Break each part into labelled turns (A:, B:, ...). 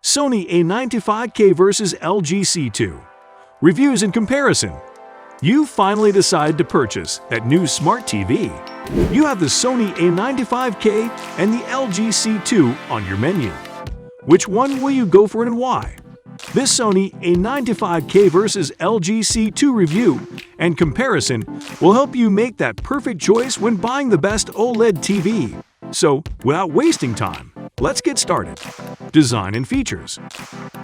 A: Sony A95k vs LG C2. Reviews and comparison. You finally decide to purchase that new smart TV. You have the Sony A95k and the LG C2 on your menu. Which one will you go for and why? This Sony A95k vs LG C2 review and comparison will help you make that perfect choice when buying the best OLED TV. So, without wasting time, let's get started. Design and features.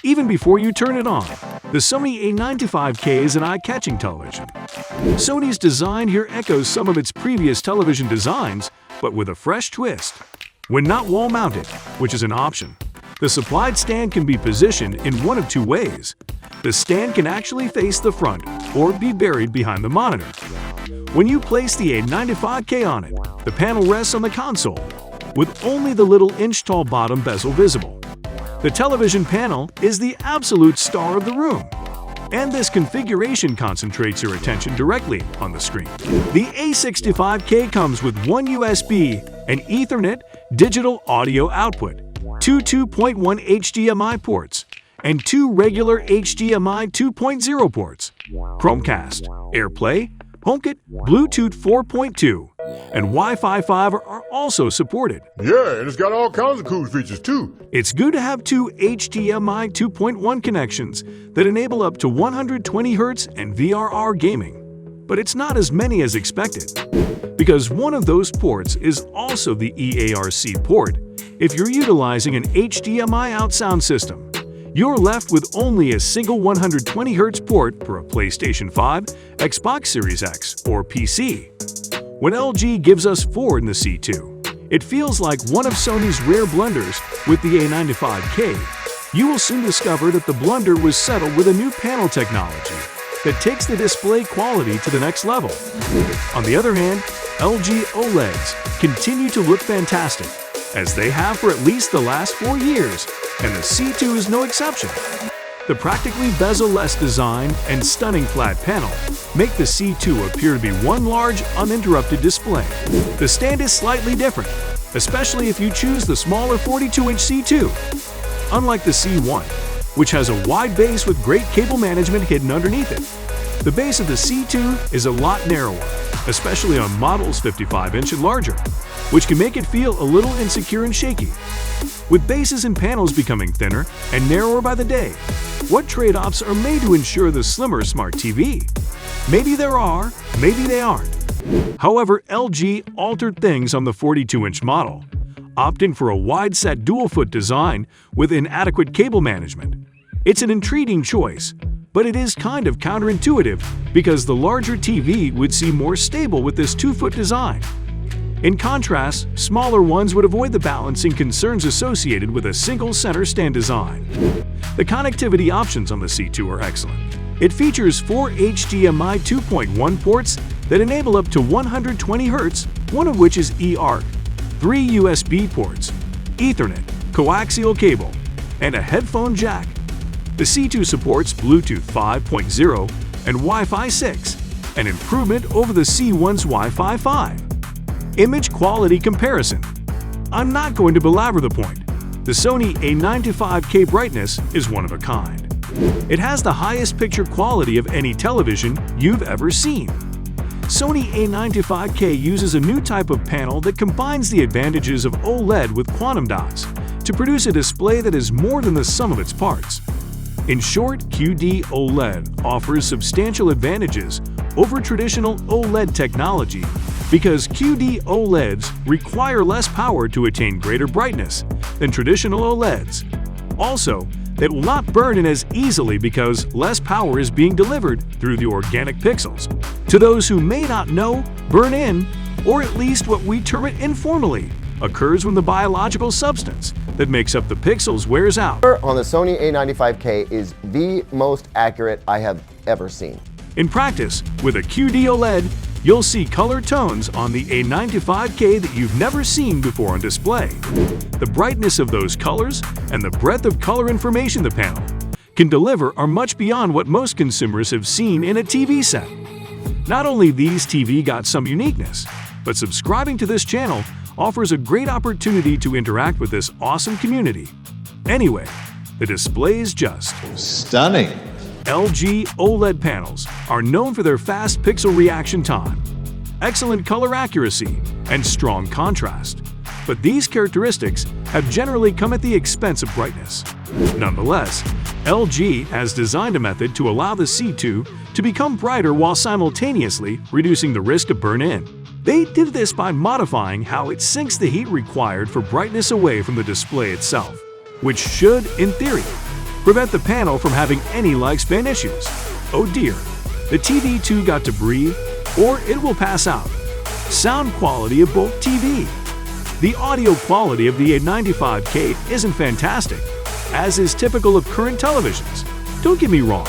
A: Even before you turn it on, the Sony A95k is an eye-catching television. Sony's design here echoes some of its previous television designs, but with a fresh twist. When not wall-mounted, which is an option, the supplied stand can be positioned in one of two ways. The stand can actually face the front or be buried behind the monitor. When you place the A95k on it, the panel rests on the console, with only the little inch-tall bottom bezel visible. The television panel is the absolute star of the room, and this configuration concentrates your attention directly on the screen. The A65k comes with one USB and Ethernet digital audio output, two 2.1 HDMI ports, and two regular HDMI 2.0 ports. Chromecast, AirPlay, HomeKit, Bluetooth 4.2, and Wi-Fi 5 are also supported.
B: Yeah, and it's got all kinds of cool features too.
A: It's good to have two HDMI 2.1 connections that enable up to 120 Hz and VRR gaming. But it's not as many as expected, because one of those ports is also the EARC port. If you're utilizing an HDMI out sound system, you're left with only a single 120 Hz port for a PlayStation 5, Xbox Series X, or PC. When LG gives us 4 in the C2, it feels like one of Sony's rare blunders with the A95k. You will soon discover that the blunder was settled with a new panel technology that takes the display quality to the next level. On the other hand, LG OLEDs continue to look fantastic, as they have for at least the last 4 years, and the C2 is no exception. The practically bezel-less design and stunning flat panel make the C2 appear to be one large, uninterrupted display. The stand is slightly different, especially if you choose the smaller 42-inch C2. Unlike the C1, which has a wide base with great cable management hidden underneath it, the base of the C2 is a lot narrower, especially on models 55-inch and larger, which can make it feel a little insecure and shaky. With bases and panels becoming thinner and narrower by the day, what trade-offs are made to ensure the slimmer smart TV? Maybe there are, maybe they aren't. However, LG altered things on the 42-inch model, opting for a wide-set dual-foot design with inadequate cable management. It's an intriguing choice, but it is kind of counterintuitive because the larger TV would seem more stable with this 2-foot design. In contrast, smaller ones would avoid the balancing concerns associated with a single center stand design. The connectivity options on the C2 are excellent. It features 4 HDMI 2.1 ports that enable up to 120 Hz, one of which is eARC, 3 USB ports, Ethernet, coaxial cable, and a headphone jack. The C2 supports Bluetooth 5.0 and Wi-Fi 6, an improvement over the C1's Wi-Fi 5. Image quality comparison. I'm not going to belabor the point. The Sony A95k brightness is one of a kind. It has the highest picture quality of any television you've ever seen. Sony A95k uses a new type of panel that combines the advantages of OLED with quantum dots to produce a display that is more than the sum of its parts. In short, QD OLED offers substantial advantages over traditional OLED technology because QD OLEDs require less power to attain greater brightness than traditional OLEDs. Also, it will not burn in as easily because less power is being delivered through the organic pixels. To those who may not know, burn-in, or at least what we term it informally, occurs when the biological substance that makes up the pixels wears out.
C: On the Sony A95k is the most accurate I have ever seen.
A: In practice, with a QD OLED, you'll see color tones on the A95k that you've never seen before on display. The brightness of those colors and the breadth of color information the panel can deliver are much beyond what most consumers have seen in a TV set. Not only these TV got some uniqueness, but subscribing to this channel offers a great opportunity to interact with this awesome community. Anyway, The display is just
D: Stunning.
A: LG OLED panels are known for their fast pixel reaction time, excellent color accuracy, and strong contrast. But these characteristics have generally come at the expense of brightness. Nonetheless, LG has designed a method to allow the C2 to become brighter while simultaneously reducing the risk of burn-in. They did this by modifying how it sinks the heat required for brightness away from the display itself, which should, in theory, prevent the panel from having any lifespan issues. Oh dear, the TV2 got to breathe, or it will pass out. Sound quality of both TV. The audio quality of the A95k isn't fantastic, as is typical of current televisions. Don't get me wrong,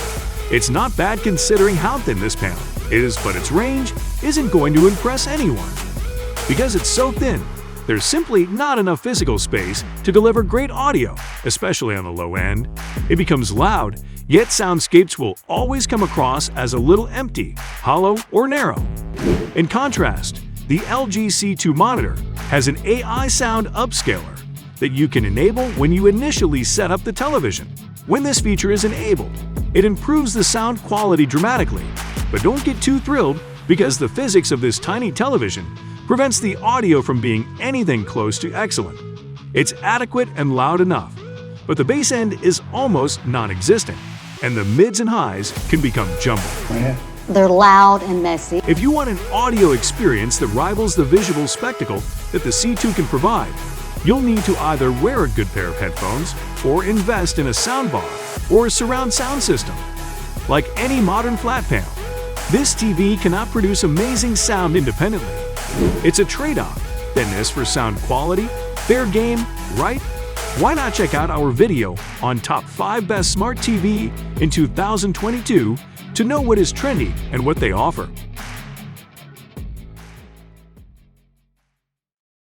A: it's not bad considering how thin this panel is, but its range isn't going to impress anyone. Because it's so thin, there's simply not enough physical space to deliver great audio, especially on the low end. It becomes loud, yet soundscapes will always come across as a little empty, hollow, or narrow. In contrast, the LG C2 monitor has an AI sound upscaler that you can enable when you initially set up the television. When this feature is enabled, it improves the sound quality dramatically. But don't get too thrilled, because the physics of this tiny television prevents the audio from being anything close to excellent. It's adequate and loud enough, but the bass end is almost non-existent, and the mids and highs can become jumbled.
E: They're loud and messy.
A: If you want an audio experience that rivals the visual spectacle that the C2 can provide, you'll need to either wear a good pair of headphones or invest in a soundbar or a surround sound system. Like any modern flat panel, this TV cannot produce amazing sound independently. It's a trade-off: thinness for sound quality, fair game, right? Why not check out our video on top 5 best smart TV in 2022 to know what is trendy and what they offer.